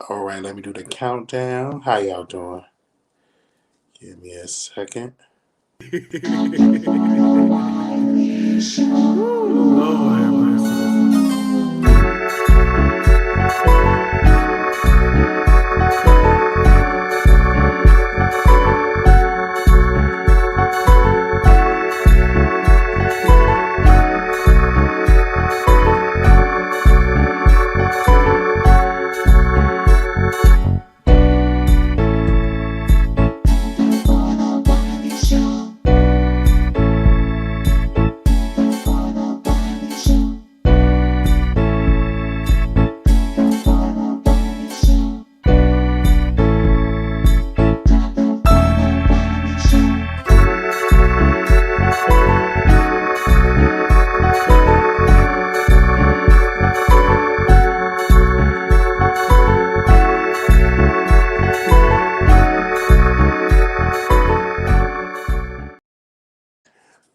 All right, let me do the countdown. How y'all doing? Give me a second. Lord have mercy.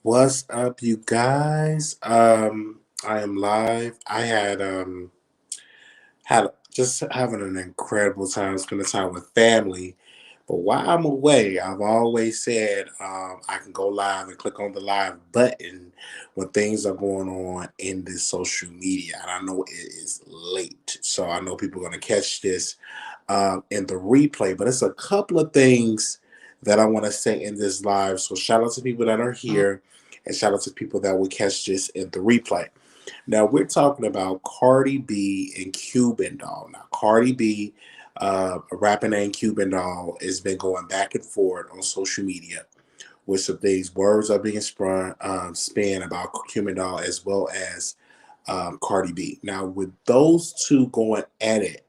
What's up, you guys? I am live. I had just having an incredible time spending time with family. But while I'm away, I've always said I can go live and click on the live button when things are going on in this social media. And I know it is late, so I know people are going to catch this in the replay. But it's a couple of things that I want to say in this live. So shout out to people that are here, and shout out to people that will catch this in the replay. Now we're talking about Cardi B and Cuban Doll. Now Cardi B, a rapper named Cuban Doll, has been going back and forth on social media with some things. Words are being spun about Cuban Doll as well as Cardi B. Now with those two going at it,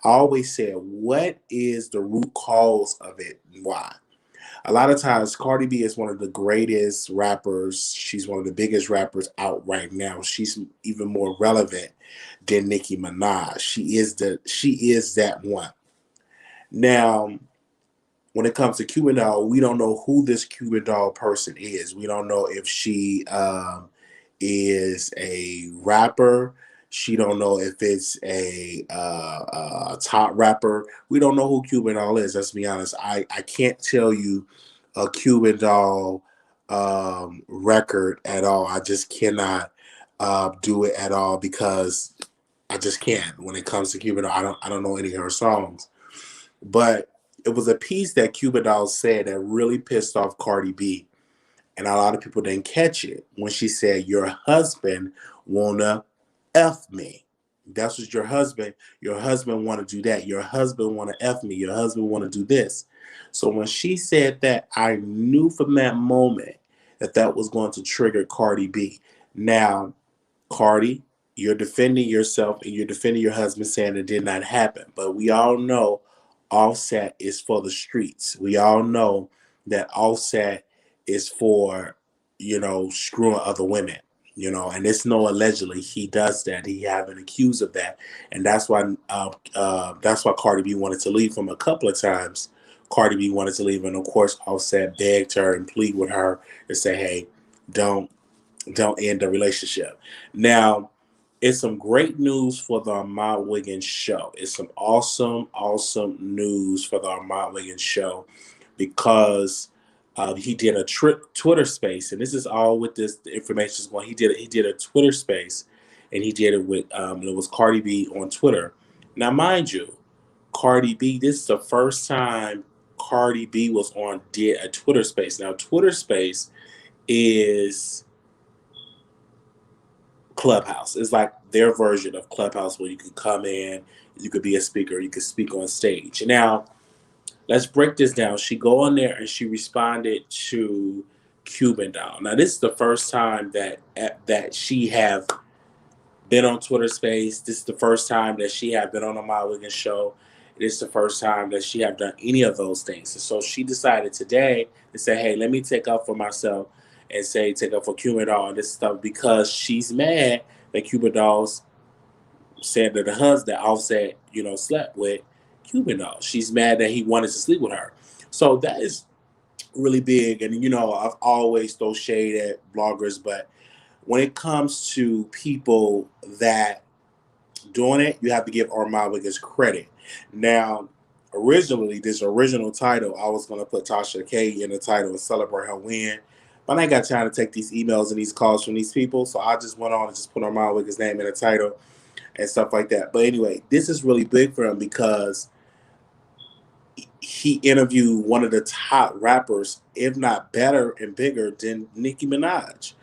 I always said, what is the root cause of it and why? A lot of times Cardi B is one of the greatest rappers. She's one of the biggest rappers out right now. She's even more relevant than Nicki Minaj. She is that one. Now, when it comes to Cuban Doll, we don't know who this Cuban Doll person is. We don't know if she is a rapper. She don't know if it's a top rapper. We don't know who Cuban Doll is. Let's be honest. I can't tell you a Cuban Doll record at all. I just cannot do it at all because I just can't. When it comes to Cuban Doll, I don't know any of her songs. But it was a piece that Cuban Doll said that really pissed off Cardi B, and a lot of people didn't catch it when she said, "Your husband wanna f me." That's what your husband. Your husband want to do that. Your husband want to f me. Your husband want to do this. So when she said that, I knew from that moment that that was going to trigger Cardi B. Now, Cardi, you're defending yourself and you're defending your husband, saying it did not happen. But we all know Offset is for the streets. We all know that Offset is for, screwing other women. And it's no allegedly he does that. He have been accused of that, and that's why Cardi B wanted to leave him a couple of times. Cardi B wanted to leave, and of course Offset begged her and pleaded with her to say, "Hey, don't don't end the relationship." Now, it's some great news for the Armon Wiggins show. It's some awesome, awesome news for the Armon Wiggins show because he did a Twitter space, and this is all with this the information is going. He did a Twitter space, and he did it with it was Cardi B on Twitter. Now, mind you, Cardi B. This is the first time Cardi B was on did a Twitter space. Now, Twitter space is Clubhouse. It's like their version of Clubhouse where you can come in, you could be a speaker, you could speak on stage. Now, let's break this down. She go on there and she responded to Cuban Doll. Now, this is the first time that she have been on Twitter Space. This is the first time that she have been on a My Wiggins show. It is the first time that she have done any of those things. And so she decided today to say, hey, let me take up for myself and say take up for Cuban Doll and this stuff because she's mad that Cuban Doll's said that the husband that Offset, slept with Cuban Doll. She's mad that he wanted to sleep with her. So that is really big. And I've always throw shade at bloggers, but when it comes to people that doing it, you have to give Armon Wiggins credit. Now, originally, this original title, I was going to put Tasha K in the title and celebrate her win. But I ain't got time to take these emails and these calls from these people. So I just went on and just put Armon Wiggins' name in the title and stuff like that. But anyway, this is really big for him because he interviewed one of the top rappers, if not better and bigger than Nicki Minaj.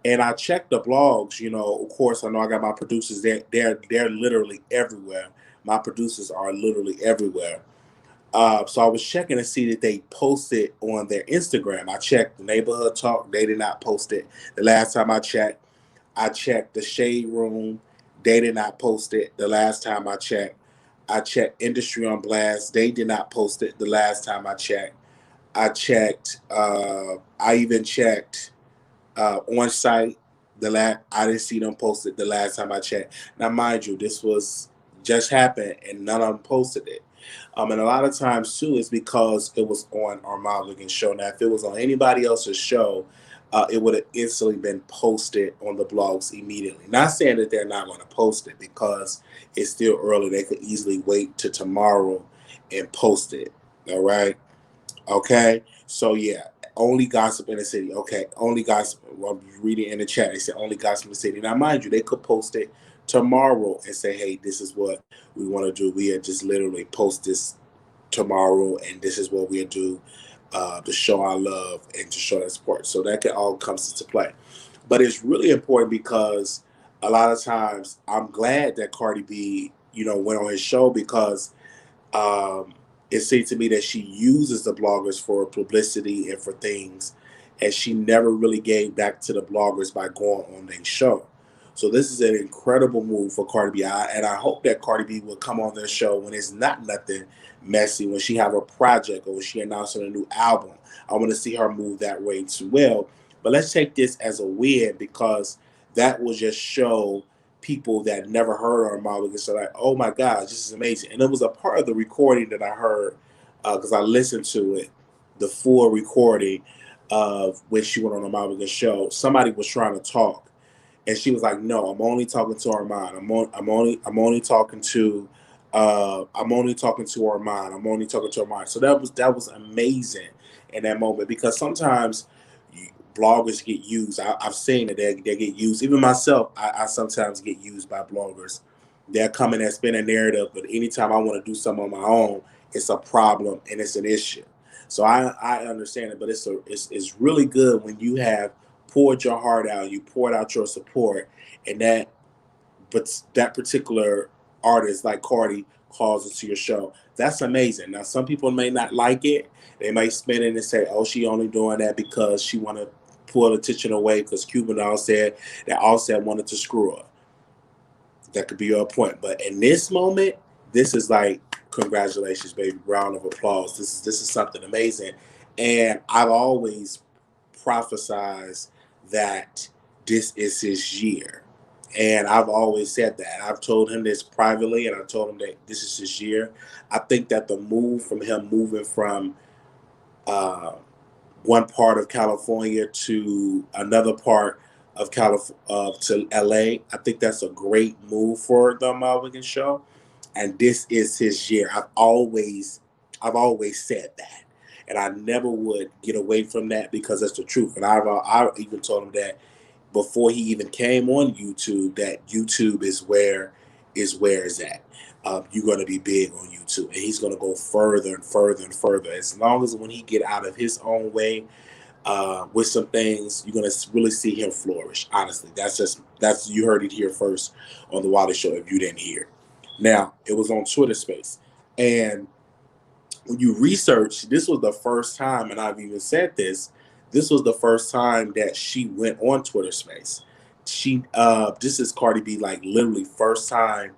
And I checked the blogs. Of course, I know I got my producers. They're literally everywhere. My producers are literally everywhere. So I was checking to see that they posted on their Instagram. I checked the Neighborhood Talk. They did not post it. The last time I checked the Shade Room. They did not post it. The last time I checked. I checked Industry on Blast. They did not post it the last time I checked. I checked. I even checked on site. I didn't see them posted the last time I checked. Now, mind you, this was just happened, and none of them posted it. And a lot of times too, is because it was on Armon Wiggins' show. Now, if it was on anybody else's show, it would have instantly been posted on the blogs immediately. Not saying that they're not going to post it because it's still early. They could easily wait to tomorrow and post it. All right. Okay. So yeah, only gossip in the city. Okay. Only gossip. Well, I'm reading in the chat. They said only gossip in the city. Now, mind you, they could post it tomorrow and say, hey, this is what we want to do. We had just literally post this tomorrow, and this is what we do to show our love and to show our support. So that can all comes into play. But it's really important because a lot of times I'm glad that Cardi B, went on his show because um, it seemed to me that she uses the bloggers for publicity and for things, and she never really gave back to the bloggers by going on their show. So this is an incredible move for Cardi B, and I hope that Cardi B will come on their show when it's not nothing messy, when she have a project or when she announcing a new album. I want to see her move that way too well. But let's take this as a win because that will just show people that never heard her mom and say like, "Oh my gosh, this is amazing!" And it was a part of the recording that I heard because I listened to it, the full recording of when she went on the Mom show. Somebody was trying to talk, and she was like, "No, I'm only talking to Armon. I'm only talking to I'm only talking to Armon. I'm only talking to Armon." So that was amazing in that moment because sometimes bloggers get used. I've seen it. They get used. Even myself, I sometimes get used by bloggers. They're coming and spin a narrative, but anytime I want to do something on my own, it's a problem and it's an issue. So I understand it, but it's really good when you have poured your heart out, you poured out your support, and that particular artist like Cardi calls into your show. That's amazing. Now some people may not like it. They might spin it and say, "Oh, she only doing that because she want to pull attention away because Cuban all said that Offset wanted to screw her." That could be your point. But in this moment, this is like congratulations, baby. Round of applause. This is something amazing. And I've always prophesized that this is his year. And I've always said that. I've told him this privately, and I told him that this is his year. I think that the move from him moving from uh, one part of California to another part of California to LA, I think that's a great move for the Wiggins show. And this is his year. I've always said that, and I never would get away from that because that's the truth. And I even told him that before he even came on YouTube, that YouTube is where it's at. You're going to be big on YouTube, and he's going to go further and further and further. As long as when he get out of his own way with some things, you're going to really see him flourish. Honestly, that's you heard it here first on the Wiley Show. If you didn't hear, now it was on Twitter Space, and when you research, this was the first time, and I've even said this. This was the first time that she went on Twitter Space. This is Cardi B, like literally first time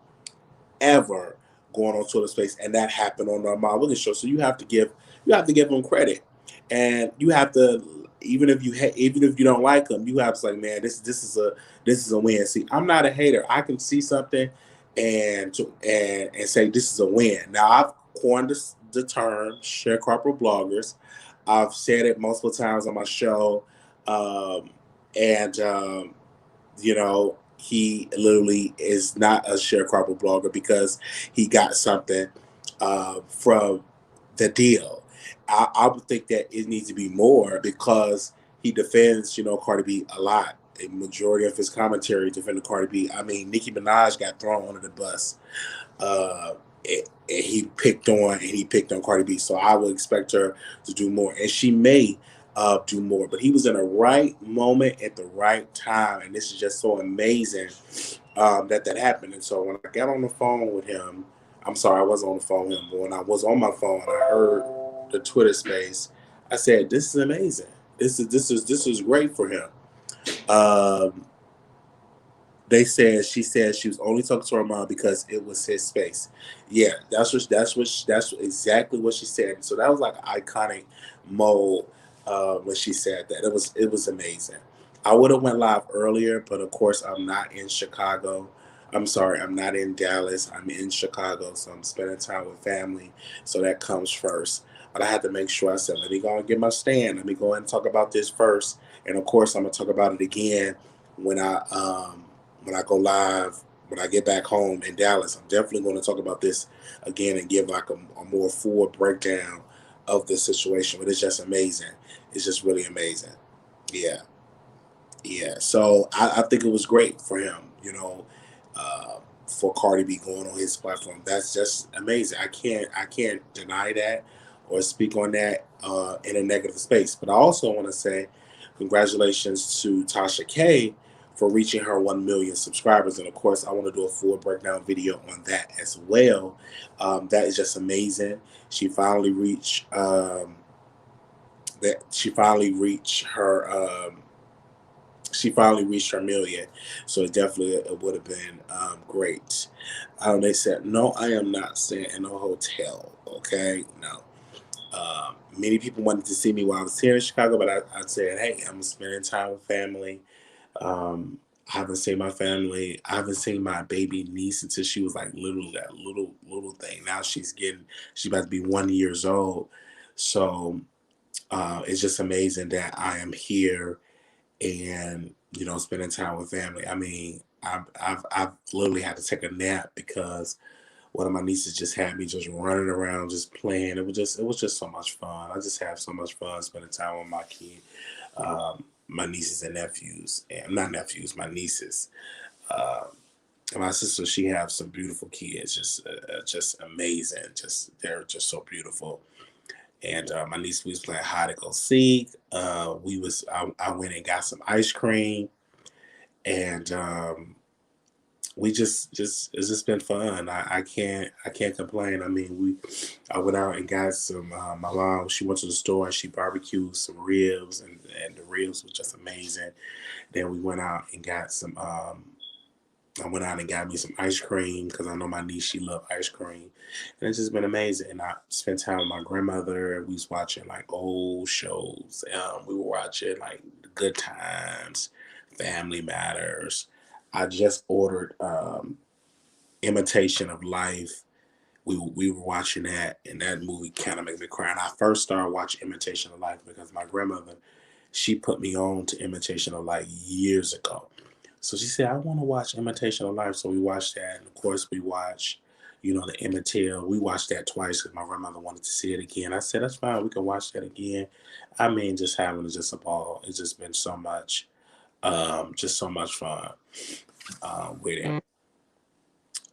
ever going on Twitter Space, and that happened on the Armon Wiggins show. So you have to give him credit, and you have to even if you don't like him, you have to say, man, this is a win. See, I'm not a hater. I can see something and say this is a win. Now I've coined the term sharecropper bloggers. I've said it multiple times on my show, and you know he literally is not a sharecropper blogger because he got something from the deal. I would think that it needs to be more because he defends, Cardi B a lot. A majority of his commentary defended Cardi B. I mean, Nicki Minaj got thrown under the bus. He picked on Cardi B. So I would expect her to do more, and she may do more. But he was in the right moment at the right time, and this is just so amazing that happened. And so when I got on the phone with him, I'm sorry, I wasn't on the phone with him, but when I was on my phone, I heard the Twitter space. I said, "This is amazing. This is great for him." Um, she said she was only talking to her mom because it was his space. Yeah, that's exactly what she said. So that was like an iconic mode when she said that. It was amazing. I would have went live earlier, but of course I'm not in Chicago. I'm sorry, I'm not in Dallas. I'm in Chicago, so I'm spending time with family. So that comes first. But I had to make sure I said, let me go and get my stand. Let me go and talk about this first. And of course, I'm gonna talk about it again when I go live, when I get back home in Dallas. I'm definitely going to talk about this again and give like a more full breakdown of the situation. But it's just amazing. It's just really amazing. Yeah, yeah. So I think it was great for him. For Cardi B going on his platform. That's just amazing. I can't deny that or speak on that in a negative space. But I also want to say congratulations to Tasha K for reaching her 1 million subscribers. And of course, I want to do a full breakdown video on that as well. That is just amazing. She finally reached that. She finally reached her million, so it would have been great. They said, "No, I am not staying in a hotel." Okay, no. Many people wanted to see me while I was here in Chicago, but I said, "Hey, I'm spending time with family. I haven't seen my family. I haven't seen my baby niece until she was like literally that little thing. Now she's about to be 1 years old. So it's just amazing that I am here and spending time with family. I mean, I've literally had to take a nap because one of my nieces just had me just running around, just playing. It was just so much fun. I just have so much fun spending time with my kid, my nieces and nephews, and not nephews, my nieces. Uh, and my sister, she has some beautiful kids, just amazing. They're just so beautiful. And my niece, we was playing hide and go seek. I went and got some ice cream, and we it's just been fun. I can't complain. I mean, I went out and got some. My mom, she went to the store and she barbecued some ribs, and the ribs was just amazing. Then we went out and got some. I went out and got me some ice cream because I know my niece, she loved ice cream, and it's just been amazing. And I spent time with my grandmother. We was watching like old shows. We were watching like The Good Times, Family Matters. I just ordered Imitation of Life. We were watching that, and that movie kind of made me cry. And I first started watching Imitation of Life because my grandmother, she put me on to Imitation of Life years ago. So she said, I want to watch Imitation of Life. So we watched that. And of course, we watched, the Imitate. We watched that twice because my grandmother wanted to see it again. I said, that's fine. We can watch that again. I mean, just having just a ball. It's just been just so much fun with it.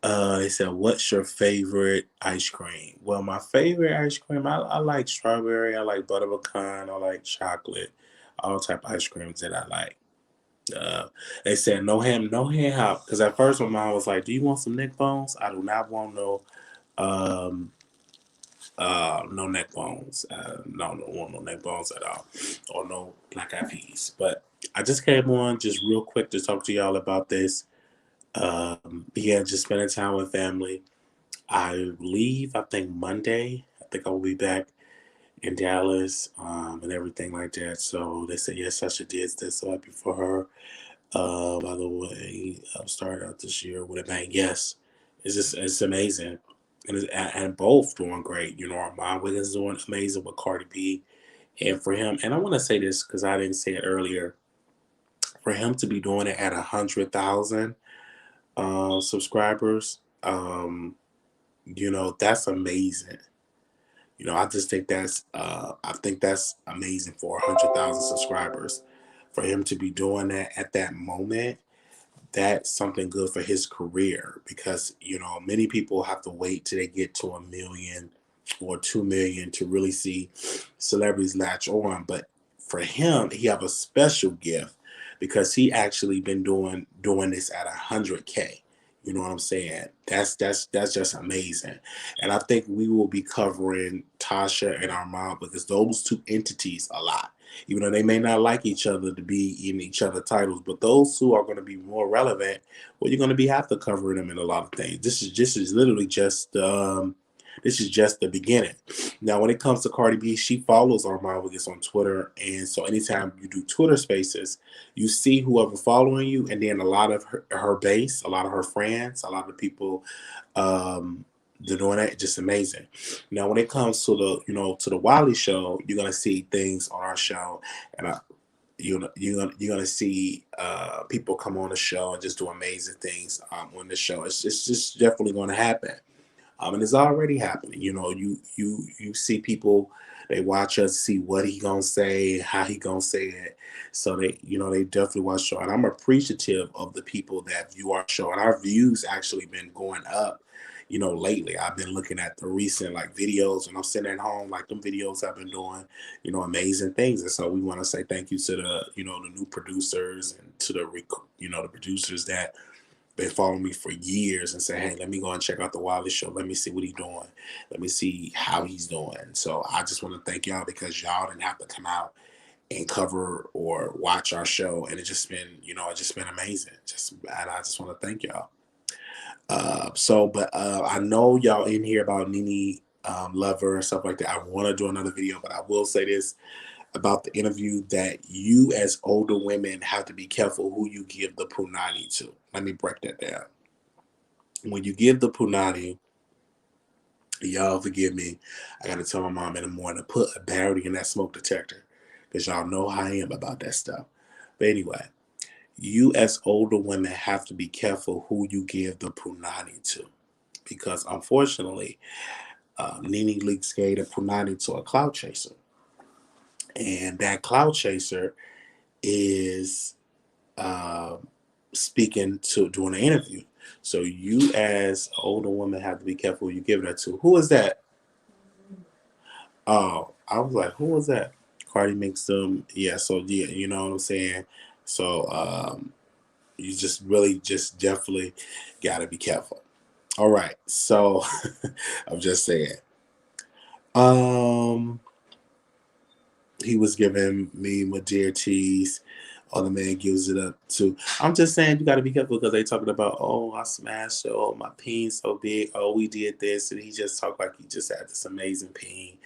They said, what's your favorite ice cream? Well, my favorite ice cream, I like strawberry. I like butter pecan. I like chocolate. All type of ice creams that I like. Uh, they said no hand hop. Because at first my mom was like, "Do you want some neck bones?" I do not want um no neck bones. No, don't want no neck bones at all, or no black eyed peas. But I just came on just real quick to talk to y'all about this. Yeah, just spending time with family. I leave, I think Monday. I think I will be back in Dallas, and everything like that. So they said yes, I should did this. So happy for her. By the way, I started out this year with a bang. Yes, it's amazing, and both doing great. Armon Wiggins is doing amazing with Cardi B, and for him, and I want to say this because I didn't say it earlier. For him to be doing it at 100,000. subscribers. That's amazing. I just think that's amazing for 100,000 subscribers. For him to be doing that at that moment, that's something good for his career because many people have to wait till they get to 1 million or 2 million to really see celebrities latch on. But for him, he have a special gift because he actually been doing this at 100K. You know what I'm saying? That's just amazing. And I think we will be covering Tasha and Armand because those two entities a lot, even though they may not like each other to be in each other titles, but those two are going to be more relevant. Well, you're going to be have to cover them in a lot of things. This is literally just this is just the beginning. Now, when it comes to Cardi B, she follows Armon Wiggins on Twitter, and so anytime you do Twitter Spaces, you see whoever following you, and then a lot of her base, a lot of her friends, a lot of people. They're doing that just amazing. Now, when it comes to the Wiley Show, you're gonna see things on our show, and you're gonna see people come on the show and just do amazing things on the show. It's just definitely going to happen, and it's already happening. You see people, they watch us, see what he gonna say, how he gonna say it. So they definitely watch the show, and I'm appreciative of the people that view our show, and our views actually been going up. Lately I've been looking at the recent like videos, and I'm sitting at home like them videos I've been doing, amazing things. And so we want to say thank you to the new producers and to the producers that been following me for years and say, hey, let me go and check out the Wiley Show. Let me see what he's doing. Let me see how he's doing. So I just want to thank y'all because y'all didn't have to come out and cover or watch our show. And it's just been amazing. And I just want to thank y'all. But I know y'all in here about Nene Lover and stuff like that. I want to do another video, but I will say this about the interview that you as older women have to be careful who you give the punani to. Let me break that down. When you give the punani, y'all forgive me, I gotta tell my mom in the morning to put a battery in that smoke detector because y'all know how I am about that stuff. But anyway, you as older women have to be careful who you give the punani to because unfortunately, Nene Leakes gave the punani to a clout chaser. And that clout chaser is speaking to doing an interview. So you as older woman have to be careful who you give that to. Who is that? Oh, I was like, who was that? Cardi makes them. Yeah, so yeah, you know what I'm saying? So you just really just definitely gotta be careful. All right. So I'm just saying. Um he was giving me my dear tease. Other man gives it up to. I'm just saying you got to be careful because they talking about, oh, I smashed it, oh, my peen so big, oh, we did this, and he just talked like he just had this amazing peen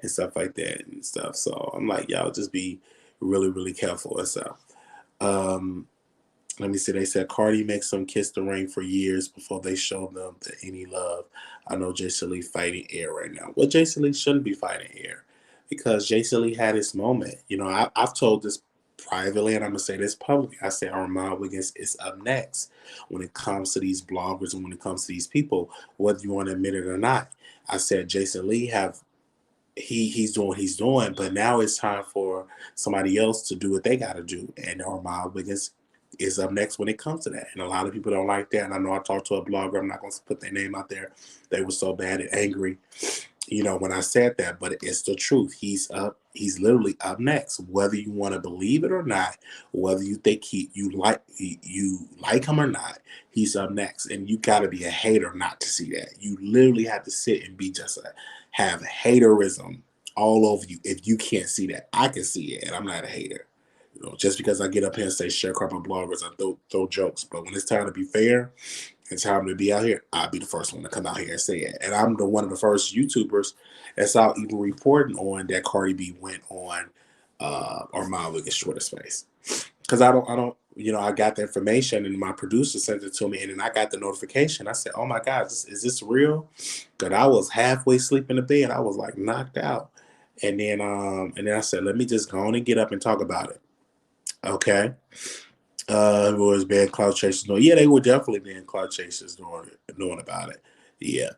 and stuff like that and stuff. So I'm like, y'all just be really, really careful and stuff. Let me see. They said Cardi makes them kiss the ring for years before they show them any love. I know Jason Lee fighting air right now. Well, Jason Lee shouldn't be fighting air because Jason Lee had his moment. I've told this privately, and I'm gonna say this publicly. I said Armon Wiggins is up next when it comes to these bloggers and when it comes to these people, whether you want to admit it or not. I said Jason Lee he's doing what he's doing, but now it's time for somebody else to do what they got to do, and Armon Wiggins is up next when it comes to that. And a lot of people don't like that. And I know I talked to a blogger, I'm not going to put their name out there. They were so bad and angry, when I said that, but it's the truth. He's literally up next, whether you want to believe it or not, whether you think you like him or not, he's up next. And you got to be a hater not to see that. You literally have to sit and be have haterism all over you if you can't see that. I can see it, and I'm not a hater. Just because I get up here and say sharecropping bloggers, I throw jokes. But when it's time to be fair, it's time to be out here, I'll be the first one to come out here and say it. And I'm one of the first YouTubers that's out even reporting on that Cardi B went on Armon Wiggins Twitter space. Because I got the information and my producer sent it to me, and then I got the notification. I said, oh my God, is this real? Because I was halfway asleep in the bed. I was like knocked out. And then I said, let me just go on and get up and talk about it. Okay. Was being cloud chasers doing? Yeah, they were definitely being cloud chasers knowing about it. Yeah.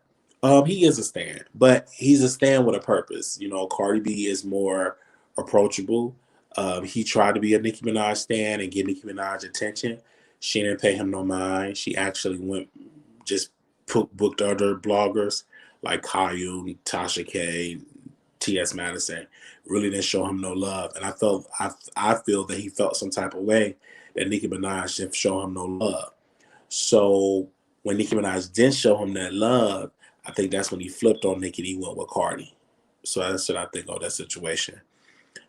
He is a stand, but he's a stand with a purpose. You know, Cardi B is more approachable. He tried to be a Nicki Minaj stand and get Nicki Minaj attention. She didn't pay him no mind. She actually went just booked other bloggers like Caillou, Tasha K, T.S. Madison. Really didn't show him no love, and I feel that he felt some type of way that Nicki Minaj didn't show him no love. So when Nicki Minaj didn't show him that love, I think that's when he flipped on Nicki and he went with Cardi. So that's what I think of that situation.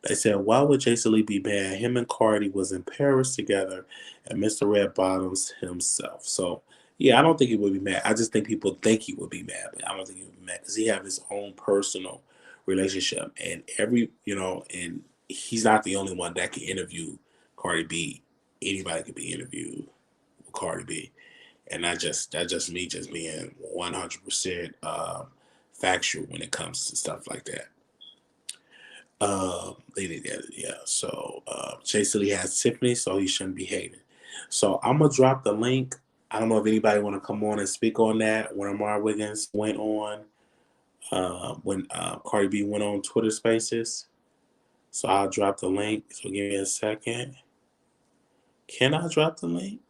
They said, why would Jason Lee be mad? Him and Cardi was in Paris together and Mr. Red Bottoms himself. So yeah, I don't think he would be mad. I just think people think he would be mad, but I don't think he would be mad because he have his own personal relationship. And and he's not the only one that can interview Cardi B. Anybody can be interviewed with Cardi B. And that's just me just being 100% factual when it comes to stuff like that. Yeah. So Chase Lee has Tiffany, so he shouldn't be hating. So I'm gonna drop the link. I don't know if anybody want to come on and speak on that. When Armon Wiggins went on, when Cardi B went on Twitter Spaces. So I'll drop the link. So give me a second. Can I drop the link?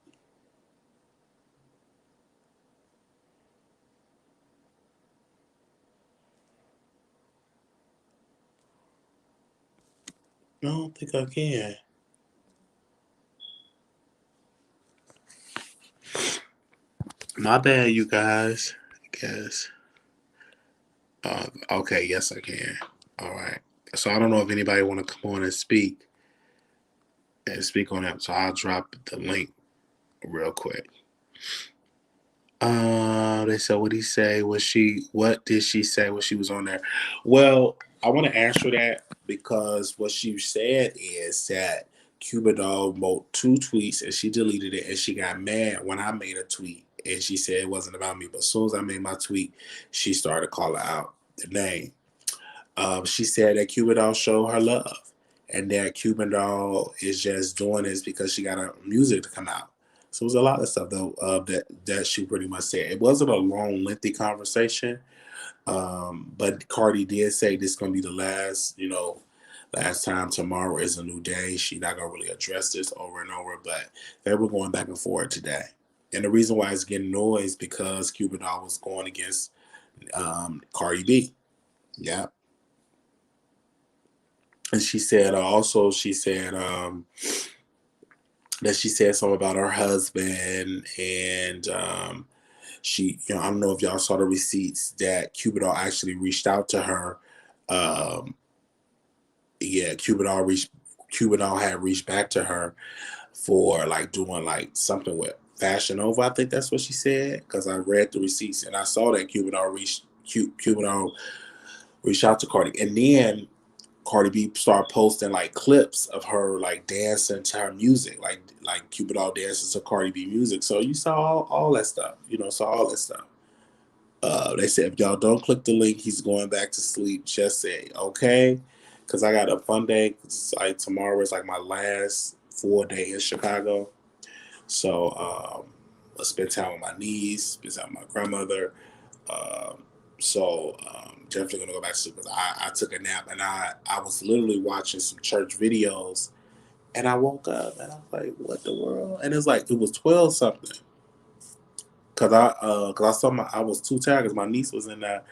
I don't think I can. My bad, you guys. I guess. Okay, yes, I can. All right. So I don't know if anybody want to come on and speak on that. So I'll drop the link real quick. They said, what did he say? What did she say when she was on there? Well, I want to answer that because what she said is that Cuban Dog wrote two tweets and she deleted it and she got mad when I made a tweet and she said it wasn't about me. But as soon as I made my tweet, she started calling out the name. She said that Cuban Doll showed her love, and that Cuban Doll is just doing this because she got her music to come out. So it was a lot of stuff though that she pretty much said. It wasn't a long, lengthy conversation, but Cardi did say this is gonna be the last, last time. Tomorrow is a new day. She not gonna really address this over and over, but they were going back and forth today. And the reason why it's getting noise because Cuban Doll was going against Cardi B. Yeah. And she said that she said something about her husband and I don't know if y'all saw the receipts that Cuban actually reached out to her. Um, yeah, Cuban had reached back to her for like doing like something with Fashion Over. I think that's what she said because I read the receipts and I saw that Cuban reached out to Cardi, and then Cardi B started posting like clips of her like dancing to her music, like Cupid all dances to Cardi B music. So you saw all that stuff, saw all that stuff. They said if y'all don't click the link, he's going back to sleep. Just say okay, because I got a fun day. Like tomorrow is like my last full day in Chicago, so I spend time with my niece, spend time with my grandmother. Um, definitely gonna go back to sleep because I took a nap and I was literally watching some church videos and I woke up and I was like, what the world? And it's like it was 12 something. I was too tired because my niece was in there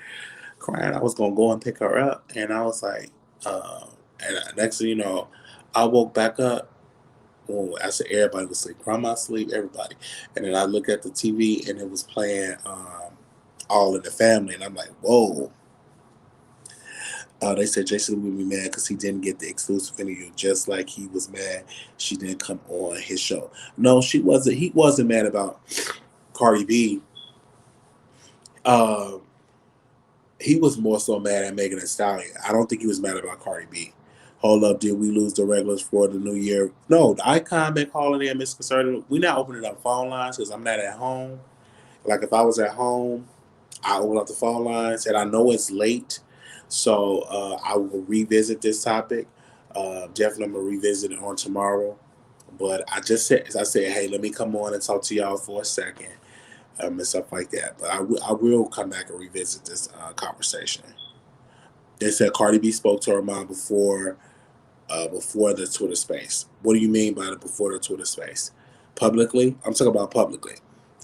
crying. I was gonna go and pick her up and I was like, uh, and next thing you know, I woke back up. Well, I said everybody was asleep, grandma asleep, everybody, and then I looked at the TV and it was playing All in the Family, and I'm like, whoa. They said Jason would be mad because he didn't get the exclusive interview, just like he was mad she didn't come on his show. No, she wasn't. He wasn't mad about Cardi B. Um, he was more so mad at Megan Thee Stallion. I don't think he was mad about Cardi B. Hold up, did we lose the regulars for the new year? No, the icon been calling in misconcerted. We not opening up phone lines because I'm not at home. Like if I was at home, I open up the phone lines, and I know it's late, so I will revisit this topic. Definitely, I'm gonna revisit it on tomorrow. But I just said, as I said, hey, let me come on and talk to y'all for a second, and stuff like that. But I will come back and revisit this conversation. They said Cardi B spoke to her mom before the Twitter space. What do you mean by the before the Twitter space? Publicly? I'm talking about publicly.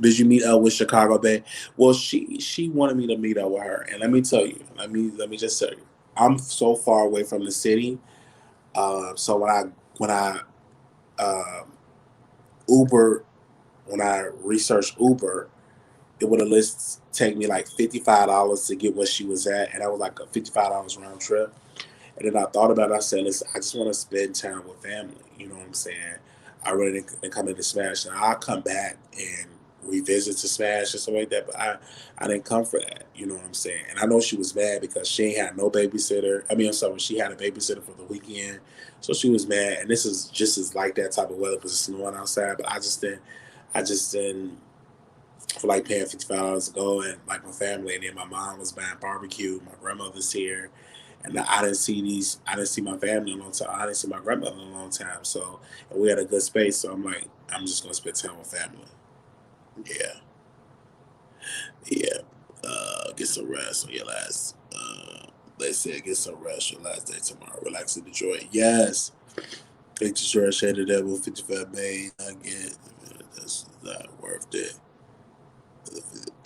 Did you meet up with Chicago Bay? Well, she wanted me to meet up with her, and let me tell you, let me just tell you, I'm so far away from the city. So when I uh, Uber when I researched Uber, it would have list take me like $55 to get where she was at, and that was like a $55 round trip. And then I thought about it. I said, listen, I just want to spend time with family. You know what I'm saying? I really didn't come into Smash. Now, I'll come back and revisit to Smash and stuff like that, but I didn't come for that. You know what I'm saying? And I know she was mad because she ain't had no babysitter. I mean, I'm sorry, she had a babysitter for the weekend. So she was mad. And this is just as like that type of weather because it's snowing outside. But I just didn't feel like paying $55 to go and like my family. And then my mom was buying barbecue. My grandmother's here, and I didn't see my family in a long time. I didn't see my grandmother in a long time. So, and we had a good space. So I'm like, I'm just gonna spend time with family. Yeah, yeah. Get some rest on your last. They said get some rest your last day tomorrow. Relax and enjoy it. Yes. Take the short shade of that with 55 May. I get that's not worth it.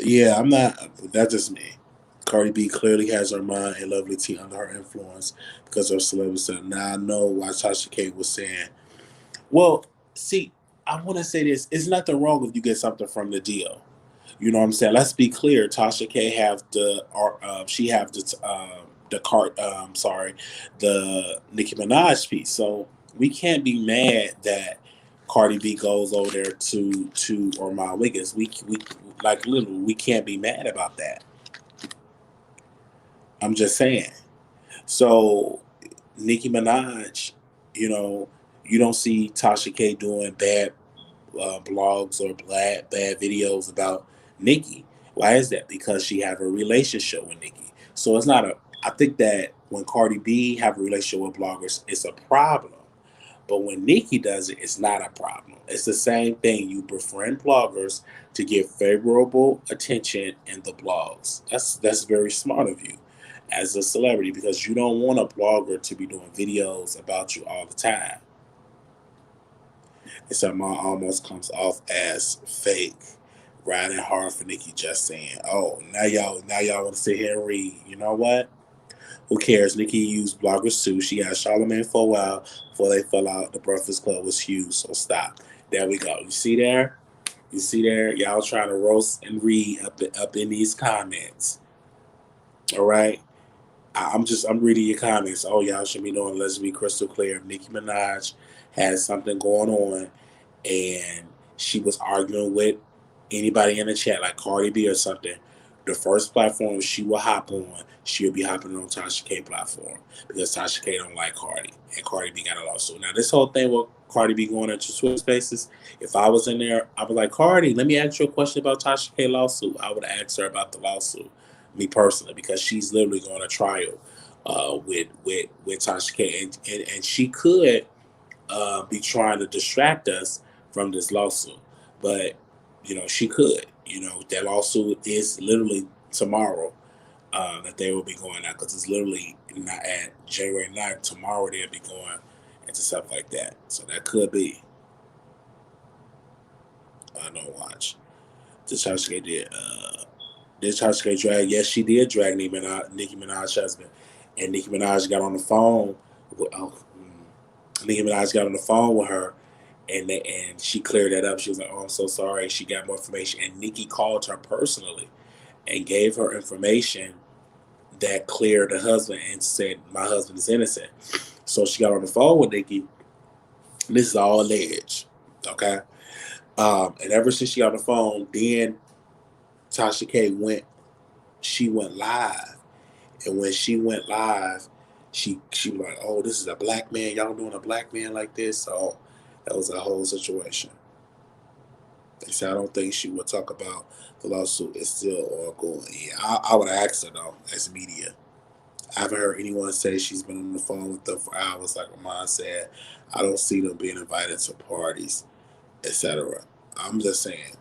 Yeah, I'm not. That's just me. Cardi B clearly has her mind and Lovely T under her influence because of celebrity. Now I know why Tasha K was saying, well, see, I want to say this. It's nothing wrong if you get something from the deal. You know what I'm saying? Let's be clear. Tasha K have she have the cart. Sorry, the Nicki Minaj piece. So we can't be mad that Cardi B goes over there to Armon Wiggins. We like literally we can't be mad about that. I'm just saying. So Nicki Minaj, you know, you don't see Tasha K doing bad blogs or bad videos about Nicki. Why is that? Because she have a relationship with Nicki. So it's not a. I think that when Cardi B have a relationship with bloggers, it's a problem. But when Nicki does it, it's not a problem. It's the same thing. You befriend bloggers to get favorable attention in the blogs. That's very smart of you as a celebrity because you don't want a blogger to be doing videos about you all the time. And so mine almost comes off as fake. Riding hard for Nicki just saying, oh, now y'all want to sit here and read. You know what? Who cares? Nicki used bloggers too. She had Charlamagne for a while before they fell out. The Breakfast Club was huge, so stop. There we go. You see there? You see there? Y'all trying to roast and read up in these comments. All right. I'm reading your comments. Oh, y'all should be knowing. Let's be crystal clear. Nicki Minaj has something going on, and she was arguing with anybody in the chat, like Cardi B or something. The first platform she will hop on, she'll be hopping on Tasha K platform because Tasha K don't like Cardi, and Cardi B got a lawsuit. Now this whole thing with Cardi B going into Twitter Spaces, if I was in there, I was like, Cardi, let me ask you a question about Tasha K lawsuit. I would ask her about the lawsuit, me personally, because she's literally going to trial with Tasha K, and she could be trying to distract us from this lawsuit. But she could. That lawsuit is literally tomorrow that they will be going out because it's literally not at January 9th. Tomorrow they'll be going into stuff like that. So that could be. I don't watch. The Tasha K did. Did Tasha K drag? Yes, she did drag Nicki Minaj's husband, and Nicki Minaj got on the phone. Nicki Minaj got on the phone with her, and she cleared that up. She was like, "Oh, I'm so sorry." She got more information, and Nicki called her personally and gave her information that cleared the husband and said, "My husband is innocent." So she got on the phone with Nicki. This is all alleged, okay? And ever since she got on the phone, then Tasha K she went live, and when she went live, she was like, "Oh, this is a black man. Y'all doing a black man like this?" So that was a whole situation. They said I don't think she would talk about the lawsuit. It's still ongoing. Yeah, I would have asked her though, as media. I haven't heard anyone say she's been on the phone with them for hours, like Armon said. I don't see them being invited to parties, etc. I'm just saying.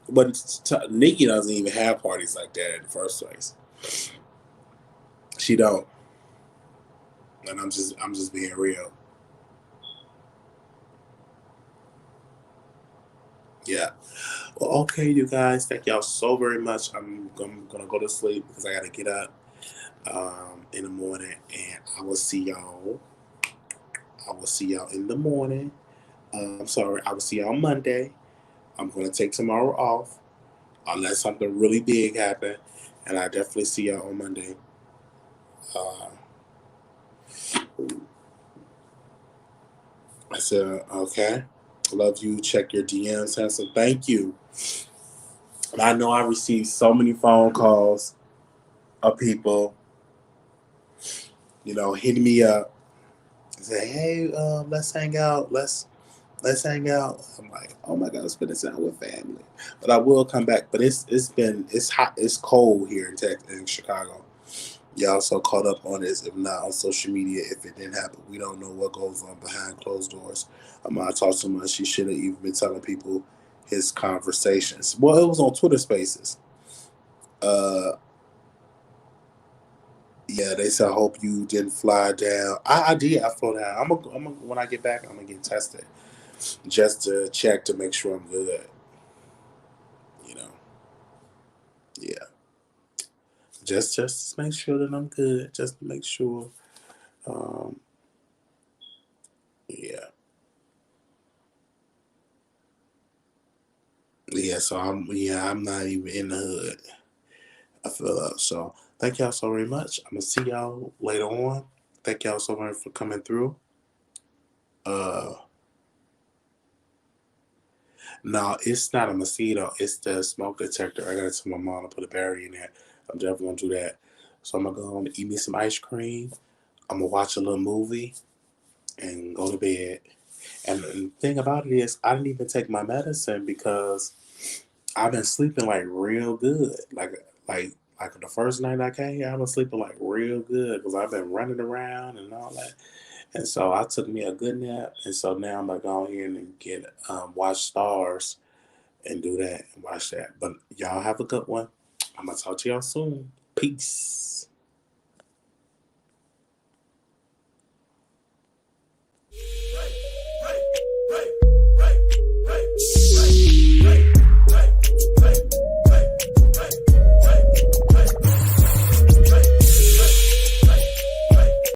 But Nikki doesn't even have parties like that in the first place. She don't, and I'm just being real. Yeah. Well, okay, you guys. Thank y'all so very much. I'm gonna go to sleep because I gotta get up in the morning, and I will see y'all in the morning. I'm sorry. I will see y'all Monday. I'm gonna take tomorrow off unless something really big happen, and I definitely see y'all on Monday. Uh, I said, okay. Love you. Check your DMs, handsome. Thank you. And I know I received so many phone calls of people, hitting me up and say, "Hey, let's hang out. Let's hang out." I'm like, "Oh my God, I'm spending time with family." But I will come back. But it's hot, it's cold here in Chicago. Y'all so caught up on this, if not on social media, if it didn't happen. We don't know what goes on behind closed doors. I talked so much, he should have even been telling people his conversations. Well, it was on Twitter Spaces. Uh, yeah, they said, I hope you didn't fly down. I did. I flew down. When I get back, I'm gonna get tested just to check to make sure I'm good. You know, yeah, just to make sure that I'm good. Just to make sure. Um, yeah. Yeah, so I'm not even in the hood. I feel up. So thank y'all so very much. I'm gonna see y'all later on. Thank y'all so much for coming through. Uh no, it's not a mosquito, it's the smoke detector. I gotta tell my mom to put a battery in there. I'm definitely gonna do that. So I'm gonna go home and eat me some ice cream. I'm gonna watch a little movie and go to bed. And the thing about it is I didn't even take my medicine because I've been sleeping like real good. Like the first night I came here, I was sleeping like real good because I've been running around and all that. And so I took me a good nap, and so now I'm gonna go in here and get watch stars and do that and watch that. But y'all have a good one. I'm gonna talk to y'all soon. Peace.